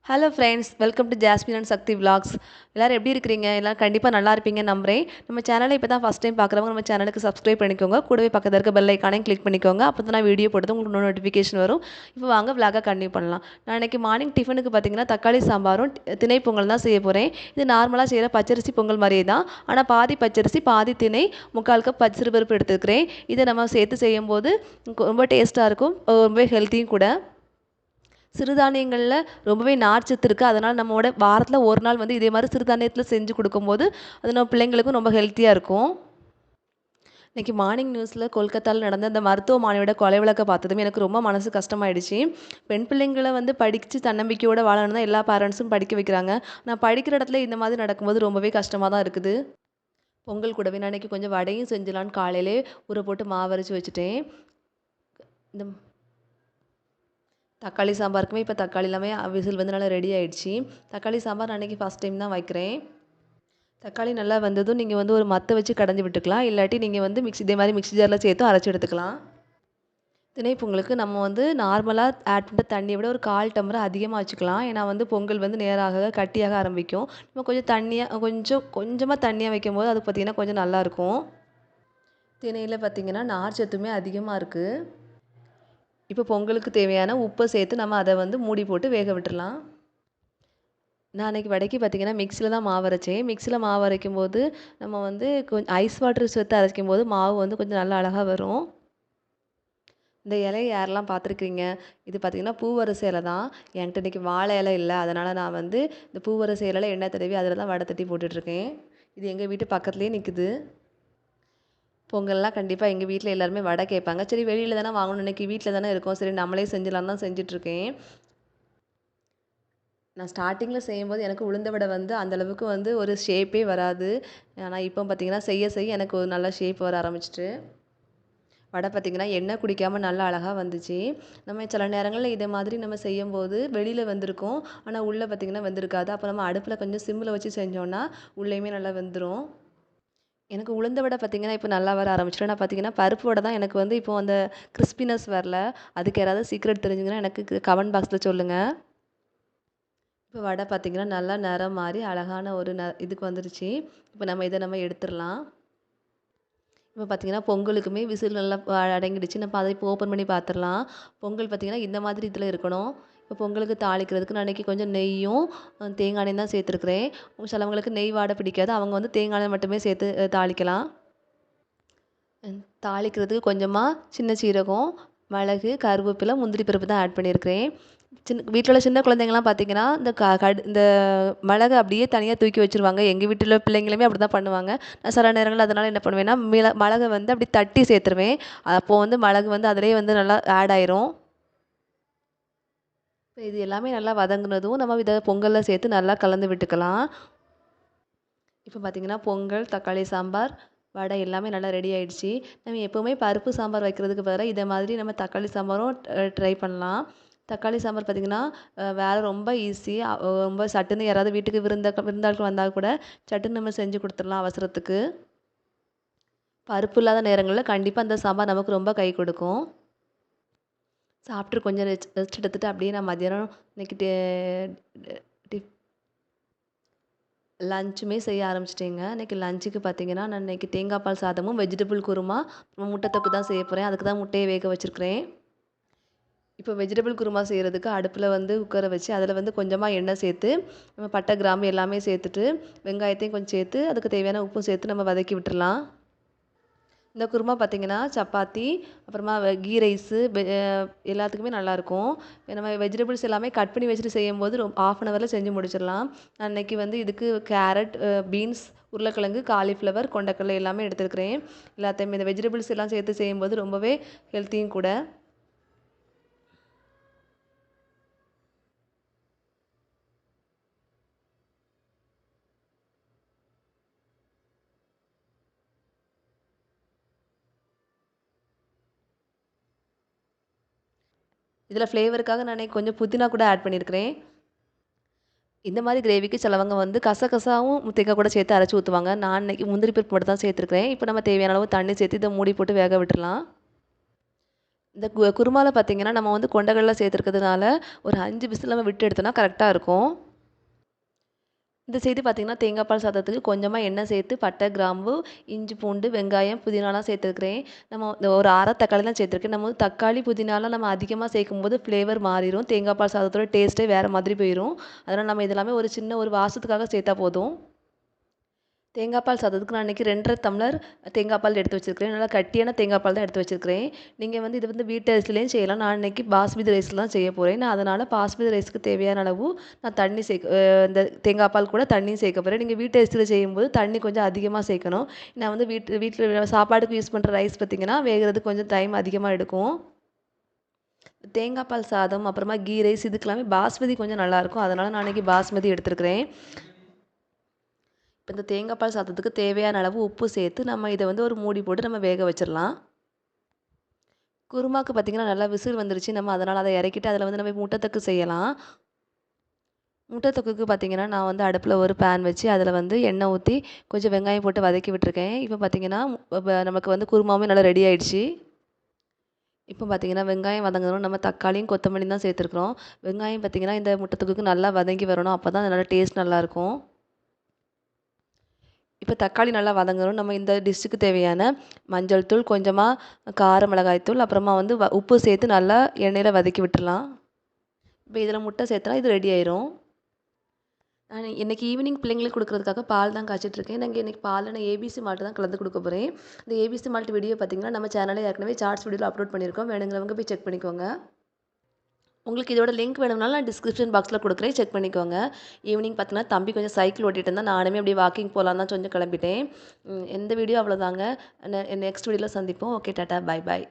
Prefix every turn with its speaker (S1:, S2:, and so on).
S1: Hello friends, welcome to Jasmine and Sakthi vlogs. எல்லோரும் எப்படி இருக்கிறீங்க? எல்லாம் கண்டிப்பாக நல்லா இருப்பீங்க நம்புறேன். நம்ம சேனலை இப்போ தான் ஃபஸ்ட் டைம் பார்க்குறவங்க நம்ம சேனலுக்கு சப்ஸ்கிரைப் பண்ணிக்கோங்க. கூடவே பக்கத்தில் இருக்க பெல் ஐக்கானையும் கிளிக் பண்ணிக்கோங்க. அப்போ தான் நான் வீடியோ போட்டது உங்களுக்கு நோட்டிஃபிகேஷன் வரும். இப்போ வாங்க விலாகை கண்டினியூ பண்ணலாம். நான் இன்றைக்கி மார்னிங் டிஃபனுக்கு பார்த்தீங்கன்னா தக்காளி சாம்பாரும் திணை பொங்கல் தான் செய்ய போகிறேன். இது நார்மலாக செய்கிற பச்சரிசி பொங்கல் மாதிரியே தான். ஆனால் பாதி பச்சரிசி பாதி திணை, 3/4 கப் பருப்பு எடுத்துக்கிறேன். இதை நம்ம சேர்த்து செய்யும்போது ரொம்ப டேஸ்ட்டாக இருக்கும், ரொம்ப ஹெல்த்தியும் கூட. சிறுதானியங்களில் ரொம்பவே நார்ச்சத்து இருக்குது. அதனால் நம்மளோட வாரத்தில் ஒரு நாள் வந்து இதே மாதிரி சிறுதானியத்தில் செஞ்சு கொடுக்கும்போது அது நம்ம பிள்ளைங்களுக்கும் ரொம்ப ஹெல்த்தியாக இருக்கும். இன்றைக்கி மார்னிங் நியூஸில் கொல்கத்தாவில் நடந்த அந்த மருத்துவமனையோட கொலை வழக்கை பார்த்ததுமே எனக்கு ரொம்ப மனசு கஷ்டமாயிடுச்சு. பெண் பிள்ளைங்களை வந்து படித்து தன்னம்பிக்கையோடு வாழணும் தான் எல்லா பேரண்ட்ஸும் படிக்க வைக்கிறாங்க. நான் படிக்கிற இடத்துல இந்த மாதிரி நடக்கும்போது ரொம்பவே கஷ்டமாக தான் இருக்குது. பொங்கல் கூடவே நான் இன்றைக்கி கொஞ்சம் வடையும் செஞ்சலான்னு காலையிலே ஊற போட்டு மாவரைச்சி வச்சுட்டேன். இந்த தக்காளி சாம்பாருக்குமே இப்போ தக்காளி எல்லாமே விசில் வந்து நல்லா ரெடி ஆகிடுச்சி. தக்காளி சாம்பார் அன்றைக்கி ஃபஸ்ட் டைம் தான் வைக்கிறேன். தக்காளி நல்லா வந்ததும் நீங்கள் வந்து ஒரு மத்தை வச்சு கடைஞ்சி விட்டுக்கலாம். இல்லாட்டி நீங்கள் வந்து இதே மாதிரி மிக்ஸி ஜாரில் சேர்த்தும் அரைச்சி எடுத்துக்கலாம். திணை பொங்கலுக்கு நம்ம வந்து நார்மலாக ஆட் பண்ணுற தண்ணியை விட ஒரு 1/4 டம்ளர் அதிகமாக வச்சுக்கலாம். ஏன்னா வந்து பொங்கல் வந்து நேராக கட்டியாக ஆரம்பிக்கும். நம்ம கொஞ்சம் தண்ணியாக கொஞ்சமாக தண்ணியாக வைக்கும்போது அது பார்த்திங்கன்னா கொஞ்சம் நல்லாயிருக்கும். திணையில் பார்த்திங்கன்னா நார் சத்துமே அதிகமாக இருக்குது. இப்போ பொங்கலுக்கு தேவையான உப்பை சேர்த்து நம்ம அதை வந்து மூடி போட்டு வேக விட்டுடலாம். நான் அன்றைக்கி வடைக்கு பார்த்திங்கன்னா மிக்ஸியில் தான் மாவு அரைச்சேன். மிக்ஸியில் மாவு அரைக்கும் போது நம்ம வந்து கொஞ்சம் ஐஸ் வாட்டர் சேர்த்து அரைக்கும் போது மாவு வந்து கொஞ்சம் நல்லா அழகாக வரும். இந்த இலையை யாரெல்லாம் பார்த்துருக்கீங்க? இது பார்த்திங்கன்னா பூவரசு இலை தான். என்கிட்ட இன்றைக்கி வாழை இலை இல்லை, அதனால் நான் வந்து இந்த பூவரசு இலையில் எண்ணெய் தடவி அதில் தான் வடை தட்டி போட்டுட்ருக்கேன். இது எங்கள் வீட்டு பக்கத்துலேயே நிற்குது. பொங்கல்லாம் கண்டிப்பாக எங்கள் வீட்டில் எல்லாருமே வடை கேட்பாங்க. சரி வெளியில் தானே வாங்கணும், இன்றைக்கி வீட்டில் தானே இருக்கோம், சரி நம்மளே செஞ்சிடலான்னு தான் செஞ்சிட்ருக்கேன். நான் ஸ்டார்டிங்கில் செய்யும்போது எனக்கு உளுந்த வடை வந்து அந்தளவுக்கு வந்து ஒரு ஷேப்பே வராது. ஆனால் இப்போ பார்த்திங்கன்னா செய்ய செய்ய எனக்கு ஒரு நல்ல ஷேப் வர ஆரம்பிச்சிட்டு வடை பார்த்திங்கன்னா எண்ணெய் குடிக்காமல் நல்லா அழகாக வந்துச்சு. நம்ம சில நேரங்களில் இதே மாதிரி நம்ம செய்யும்போது வெளியில் வந்திருக்கும், ஆனால் உள்ளே பார்த்திங்கன்னா வெந்திருக்காது. அப்போ நம்ம அடுப்பில் கொஞ்சம் சிம்மில் வச்சு செஞ்சோன்னா உள்ளேயுமே நல்லா வெந்துடும். எனக்கு உளுந்த வடை பார்த்திங்கன்னா இப்போ நல்லா வர ஆரம்பிச்சிடும். நான் பார்த்திங்கன்னா பருப்பு வடை தான் எனக்கு வந்து இப்போது அந்த கிறிஸ்பினஸ் வரல. அதுக்கு யாராவது சீக்ரெட் தெரிஞ்சுங்கன்னா எனக்கு கமெண்ட் பாக்ஸில் சொல்லுங்கள். இப்போ வடை பார்த்திங்கன்னா நல்லா நிறம் மாறி அழகான ஒரு இதுக்கு வந்துருச்சு. இப்போ நம்ம எடுத்துடலாம். இப்போ பார்த்திங்கன்னா பொங்கலுக்குமே விசில் நல்லா அடங்கிடுச்சு. நம்ம அதை இப்போ ஓப்பன் பண்ணி பார்த்துடலாம். பொங்கல் பார்த்திங்கன்னா இந்த மாதிரி இதில் இருக்கணும். இப்போ பொங்கலுக்கு தாளிக்கிறதுக்கு நான் அன்றைக்கி கொஞ்சம் நெய்யும் தேங்காய் எண்ணெயும் தான் சேர்த்துருக்குறேன். சிலவங்களுக்கு நெய் வாடை பிடிக்காது, அவங்க வந்து தேங்காய் எண்ணெய் மட்டுமே சேர்த்து தாளிக்கலாம். தாளிக்கிறதுக்கு கொஞ்சமாக சின்ன சீரகம், மிளகு, கருவேப்பிலை, முந்திரி பருப்பு தான் ஆட் பண்ணியிருக்கிறேன். வீட்டில் உள்ள சின்ன குழந்தைங்கலாம் பார்த்திங்கன்னா இந்த மிளகு அப்படியே தனியாக தூக்கி வச்சுருவாங்க. எங்கள் வீட்டில் பிள்ளைங்களுமே அப்படி தான் பண்ணுவாங்க. நான் சில நேரங்களில் அதனால் என்ன பண்ணுவேன்னா மிளகை வந்து அப்படி தட்டி சேர்த்துருவேன். அப்போது வந்து மிளகு வந்து அதிலே வந்து நல்லா ஆட் ஆயிரும். இப்போ இது எல்லாமே நல்லா வதங்கினதும் நம்ம இதை பொங்கலில் சேர்த்து நல்லா கலந்து விட்டுக்கலாம். இப்போ பார்த்திங்கன்னா பொங்கல், தக்காளி சாம்பார், வடை எல்லாமே நல்லா ரெடி ஆகிடுச்சி. நம்ம எப்போவுமே பருப்பு சாம்பார் வைக்கிறதுக்கு பதிலாக இதை மாதிரி நம்ம தக்காளி சாம்பாரும் ட்ரை பண்ணலாம். தக்காளி சாம்பார் பார்த்திங்கன்னா வேலை ரொம்ப ஈஸி. ரொம்ப சட்டுன்னு யாராவது வீட்டுக்கு விருந்தாட்கள் வந்தால் கூட சட்டுன்னு நம்ம செஞ்சு கொடுத்துடலாம் அவசரத்துக்கு. பருப்பு இல்லாத நேரங்களில் கண்டிப்பாக அந்த சாம்பார் நமக்கு ரொம்ப கை கொடுக்கும். சாப்பிட்டு கொஞ்சம் ரெஸ்ட் எடுத்துகிட்டு அப்படியே நான் மதியானம் இன்றைக்கி லஞ்சுமே செய்ய ஆரம்பிச்சிட்டேங்க. இன்றைக்கி லஞ்சுக்கு பார்த்திங்கன்னா நான் இன்றைக்கி தேங்காய் பால் சாதமும், வெஜிடபிள் குருமா, முட்டை தொக்கு தான் செய்ய போகிறேன். அதுக்கு தான் முட்டையை வேக வச்சுருக்கிறேன். இப்போ வெஜிடபிள் குருமா செய்கிறதுக்கு அடுப்பில் வந்து குக்கரை வச்சு அதில் வந்து கொஞ்சமாக எண்ணெய் சேர்த்து நம்ம பட்டை, கிராம்பு எல்லாமே சேர்த்துட்டு வெங்காயத்தையும் கொஞ்சம் சேர்த்து அதுக்கு தேவையான உப்பும் சேர்த்து நம்ம வதக்கி விட்டுடலாம். இந்த குருமா பார்த்திங்கன்னா சப்பாத்தி, அப்புறமா கீ ரைஸு எல்லாத்துக்குமே நல்லாயிருக்கும். நம்ம வெஜிடபிள்ஸ் எல்லாமே கட் பண்ணி வச்சுட்டு செய்யும்போது 1/2 அன் ஹவரில் செஞ்சு முடிச்சிடலாம். நான் இன்றைக்கி வந்து இதுக்கு கேரட், பீன்ஸ், உருளைக்கிழங்கு, காலிஃப்ளவர், கொண்டக்கடலை எல்லாமே எடுத்துருக்கிறேன். எல்லாத்தையுமே இந்த வெஜிடபிள்ஸ் எல்லாம் சேர்த்து செய்யும்போது ரொம்பவே ஹெல்த்தியும் கூட. இதில் ஃப்ளேவருக்காக நான் கொஞ்சம் புதினா கூட ஆட் பண்ணியிருக்கிறேன். இந்த மாதிரி கிரேவிக்கு சிலவங்க வந்து கசகசாவும் தேங்காய் கூட சேர்த்து அரைச்சி ஊற்றுவாங்க. நான் இன்றைக்கி முந்திரி பருப்பு மட்டும் தான் சேர்த்துருக்கிறேன். இப்போ நம்ம தேவையான அளவு தண்ணி சேர்த்து இதை மூடி போட்டு வேக விட்டுறலாம். இந்த குருமாவில் பார்த்தீங்கன்னா நம்ம வந்து கொண்டக்கடலை சேர்த்துருக்கிறதுனால ஒரு 5 விசில் நம்ம விட்டு எடுத்தோன்னா கரெக்டாக இருக்கும். இந்த செய்தி பார்த்தீங்கன்னா தேங்காய் பால் சாதத்துக்கு கொஞ்சமாக எண்ணெய் சேர்த்து பட்டை, கிராம்பு, இஞ்சி, பூண்டு, வெங்காயம், புதினாலாம் சேர்த்துருக்கிறேன். நம்ம இந்த ஒரு அரை தக்காளி தான் சேர்த்துருக்கேன். நம்ம வந்து தக்காளி, புதினாலாம் நம்ம அதிகமாக சேர்க்கும்போது ஃப்ளேவர் மாறிடும். தேங்காய் பால் சாதத்தோட டேஸ்ட்டே வேறு மாதிரி போயிடும். அதனால் நம்ம இதெல்லாமே ஒரு சின்ன ஒரு வாசத்துக்காக சேர்த்தா போதும். தேங்காய் பால் சாதத்துக்கு நான் இன்றைக்கி 2 1/2 டம்ளர் தேங்காய் பால் எடுத்து வச்சுருக்கிறேன். நல்லா கட்டியான தேங்காய் பால் தான் எடுத்து வச்சுருக்கிறேன். நீங்கள் வந்து இது வந்து வீட்டு அரிசிலையும் செய்யலாம். நான் இன்றைக்கி பாஸ்மதி ரைஸில் தான் செய்ய போகிறேன். நான் அதனால் பாஸ்மதி ரைஸ்க்கு தேவையான அளவு நான் தண்ணி இந்த தேங்காய் பால் கூட தண்ணியும் சேர்க்க போகிறேன். நீங்கள் வீட்டு அரிசியில் செய்யும்போது தண்ணி கொஞ்சம் அதிகமாக சேர்க்கணும். நான் வந்து வீட்டில் சாப்பாடுக்கு யூஸ் பண்ணுற ரைஸ் பார்த்திங்கன்னா வேகிறதுக்கு கொஞ்சம் டைம் அதிகமாக எடுக்கும். தேங்காய் பால் சாதம் அப்புறமா கீ ரைஸ் இதுக்கெல்லாமே பாஸ்மதி கொஞ்சம் நல்லாயிருக்கும். அதனால் நான் இன்றைக்கி பாஸ்மதி எடுத்துருக்கிறேன். இப்போ இந்த தேங்காய் பால் சாதத்துக்கு தேவையான அளவு உப்பு சேர்த்து நம்ம இதை வந்து ஒரு மூடி போட்டு நம்ம வேக வச்சிடலாம். குருமாக்கு பார்த்திங்கன்னா நல்லா விசில் வந்துருச்சு. நம்ம அதனால் அதை இறக்கிட்டு அதில் வந்து நம்ம முட்டைத்தொக்கு செய்யலாம். முட்டைத்தொக்குக்கு பார்த்திங்கன்னா நான் வந்து அடுப்பில் ஒரு பேன் வச்சு அதில் வந்து எண்ணெய் ஊற்றி கொஞ்சம் வெங்காயம் போட்டு வதக்கி விட்டுருக்கேன். இப்போ பார்த்திங்கன்னா நமக்கு வந்து குருமாவும் நல்லா ரெடி ஆயிடுச்சு. இப்போ பார்த்திங்கன்னா வெங்காயம் வதங்கணும். நம்ம தக்காளியும் கொத்தமல்லியும் தான் சேர்த்துருக்குறோம். வெங்காயம் பார்த்திங்கன்னா இந்த முட்டைத்தொக்குக்கு நல்லா வதங்கி வரணும். அப்போ தான் நல்லா டேஸ்ட் நல்லாயிருக்கும். இப்போ தக்காளி நல்லா வதங்கணும். நம்ம இந்த டிஷ்ஷுக்கு தேவையான மஞ்சள் தூள், கொஞ்சமாக கார மிளகாய் தூள், அப்புறமா வந்து உப்பு சேர்த்து நல்லா எண்ணெயில் வதக்கி விட்டுறலாம். இப்போ இதில் முட்டை சேர்த்தா இது ரெடி ஆயிரும். நான் இன்றைக்கி ஈவினிங் பிள்ளைங்களுக்கு கொடுக்குறதுக்காக பால் தான் காய்ச்சிட்ருக்கேன். நாங்கள் இன்றைக்கி பாலில் நான் ஏபிசி மால்ட்டு தான் கலந்து கொடுக்க போகிறேன். இந்த ஏபிசி மால்ட் வீடியோ பார்த்திங்கன்னா நம்ம சேனலில் ஏற்கனவே ஷார்ட்ஸ் வீடியோவில் அப்லோட் பண்ணியிருக்கோம். வேணுங்கிறவங்க போய் செக் பண்ணிக்கோங்க. உங்களுக்கு இதோட லிங்க் வேணும்னாலும் நான் டிஸ்கிரிப்ஷன் பாக்ஸில் கொடுக்குறேன், செக் பண்ணிக்கோங்க. ஈவினிங் பார்த்தீங்கன்னா தம்பி கொஞ்சம் சைக்கிள் ஓட்டிகிட்டு இருந்தால் நானுமே அப்படியே வாக்கிங் போகலான்னு தான் கொஞ்சம் கிளம்பிட்டேன். இந்த வீடியோ அவ்வளோதாங்க. நெக்ஸ்ட் வீடியோவில் சந்திப்போம். Okay, tata, bye bye.